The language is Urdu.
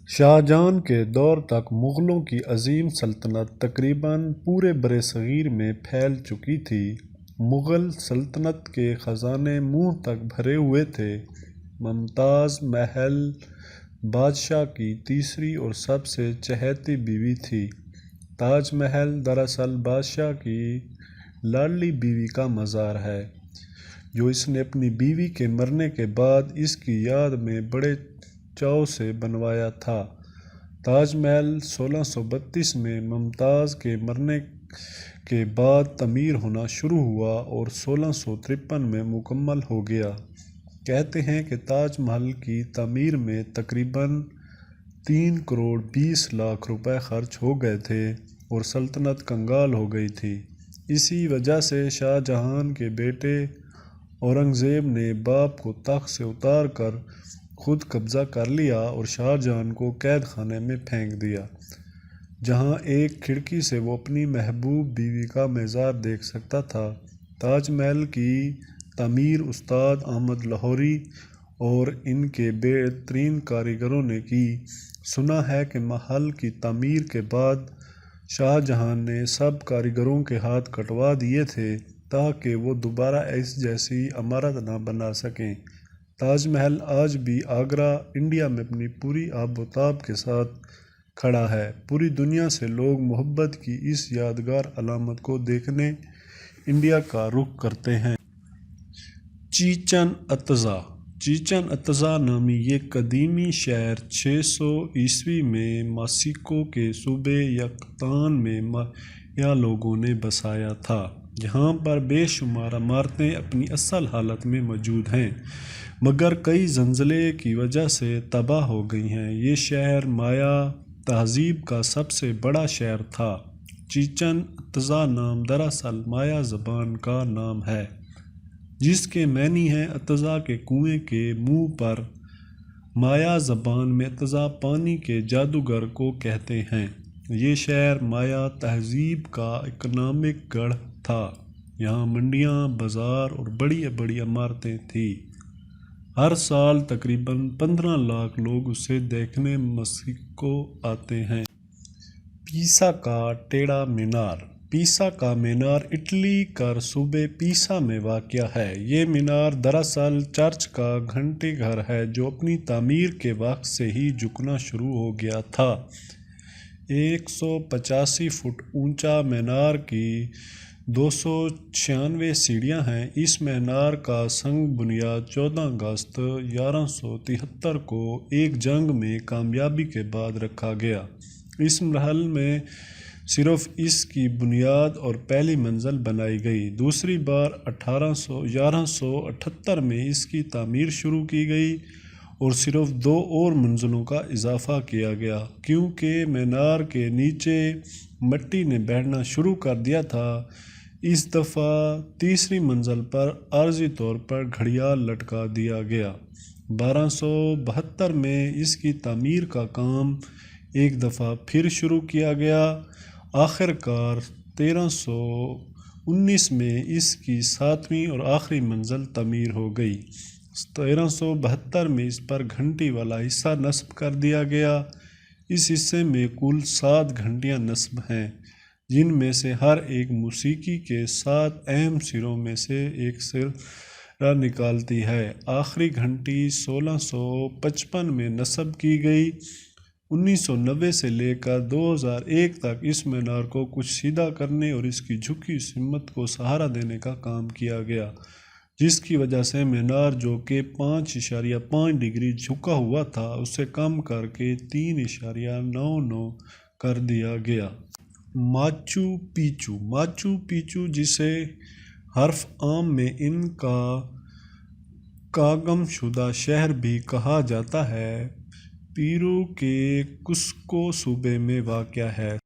شاہجہاں کے دور تک مغلوں کی عظیم سلطنت تقریباً پورے برصغیر میں پھیل چکی تھی۔ مغل سلطنت کے خزانے منہ تک بھرے ہوئے تھے۔ ممتاز محل بادشاہ کی تیسری اور سب سے چہیتی بیوی تھی۔ تاج محل دراصل بادشاہ کی لاڈلی بیوی کا مزار ہے، جو اس نے اپنی بیوی کے مرنے کے بعد اس کی یاد میں بڑے چاؤ سے بنوایا تھا۔ تاج محل 1632 میں ممتاز کے مرنے کے بعد تعمیر ہونا شروع ہوا اور 1653 میں مکمل ہو گیا۔ کہتے ہیں کہ تاج محل کی تعمیر میں تقریباً 3 کروڑ 20 لاکھ روپے خرچ ہو گئے تھے اور سلطنت کنگال ہو گئی تھی۔ اسی وجہ سے شاہجہاں کے بیٹے اورنگزیب نے باپ کو تخت سے اتار کر خود قبضہ کر لیا اور شاہجہاں کو قید خانے میں پھینک دیا، جہاں ایک کھڑکی سے وہ اپنی محبوب بیوی کا مزار دیکھ سکتا تھا۔ تاج محل کی تعمیر استاد احمد لاہوری اور ان کے بہترین کاریگروں نے کی۔ سنا ہے کہ محل کی تعمیر کے بعد شاہجہاں نے سب کاریگروں کے ہاتھ کٹوا دیے تھے تاکہ وہ دوبارہ اس جیسی عمارت نہ بنا سکیں۔ تاج محل آج بھی آگرہ، انڈیا میں اپنی پوری آب و تاب کے ساتھ کھڑا ہے۔ پوری دنیا سے لوگ محبت کی اس یادگار علامت کو دیکھنے انڈیا کا رخ کرتے ہیں۔ چیچن اطزا۔ چیچن اطزا نامی یہ قدیمی شہر 600 عیسوی میں میکسیکو کے صوبے یکاتان میں مایا لوگوں نے بسایا تھا۔ یہاں پر بے شمار عمارتیں اپنی اصل حالت میں موجود ہیں، مگر کئی زلزلے کی وجہ سے تباہ ہو گئی ہیں۔ یہ شہر مایا تہذیب کا سب سے بڑا شہر تھا۔ چیچن اطزا نام دراصل مایا زبان کا نام ہے، جس کے معنی ہیں اطزا کے کنویں کے منہ پر۔ مایا زبان میں اطزا پانی کے جادوگر کو کہتے ہیں۔ یہ شہر مایا تہذیب کا اکنامک گڑھ تھا۔ یہاں منڈیاں، بازار اور بڑی بڑی عمارتیں تھیں۔ ہر سال تقریباً 15 لاکھ لوگ اسے دیکھنے میکسیکو آتے ہیں۔ پیسا کا ٹیڑھا مینار۔ پیسا کا مینار اٹلی کے صوبے پیسا میں واقع ہے۔ یہ مینار دراصل چرچ کا گھنٹی گھر ہے، جو اپنی تعمیر کے وقت سے ہی جھکنا شروع ہو گیا تھا۔ 185 فٹ اونچا مینار کی 296 سیڑھیاں ہیں۔ اس مینار کا سنگ بنیاد 14 اگست 1173 کو ایک جنگ میں کامیابی کے بعد رکھا گیا۔ اس مرحلے میں صرف اس کی بنیاد اور پہلی منزل بنائی گئی۔ دوسری بار 1178 میں اس کی تعمیر شروع کی گئی اور صرف 2 اور منزلوں کا اضافہ کیا گیا، کیونکہ مینار کے نیچے مٹی نے بڑھنا شروع کر دیا تھا۔ اس دفعہ تیسری منزل پر عارضی طور پر گھڑیال لٹکا دیا گیا۔ 1272 میں اس کی تعمیر کا کام ایک دفعہ پھر شروع کیا گیا۔ آخر کار 1319 میں اس کی 7ویں اور آخری منزل تعمیر ہو گئی۔ 1372 میں اس پر گھنٹی والا حصہ نصب کر دیا گیا۔ اس حصے میں کل 7 گھنٹیاں نصب ہیں، جن میں سے ہر ایک موسیقی کے 7 اہم سروں میں سے ایک سرا نکالتی ہے۔ آخری گھنٹی 1655 میں نصب کی گئی۔ 1990 سے لے کر 2001 تک اس مینار کو کچھ سیدھا کرنے اور اس کی جھکی ہوئی سمت کو سہارا دینے کا کام کیا گیا، جس کی وجہ سے مینار، جو کہ 5.5 ڈگری جھکا ہوا تھا، اسے کم کر کے 3.99 کر دیا گیا۔ Machu Picchu. ماچو پیچو، جسے حرف عام میں انکا کا گم شدہ شہر بھی کہا جاتا ہے، پیرو کے کسکو صوبے میں واقع ہے۔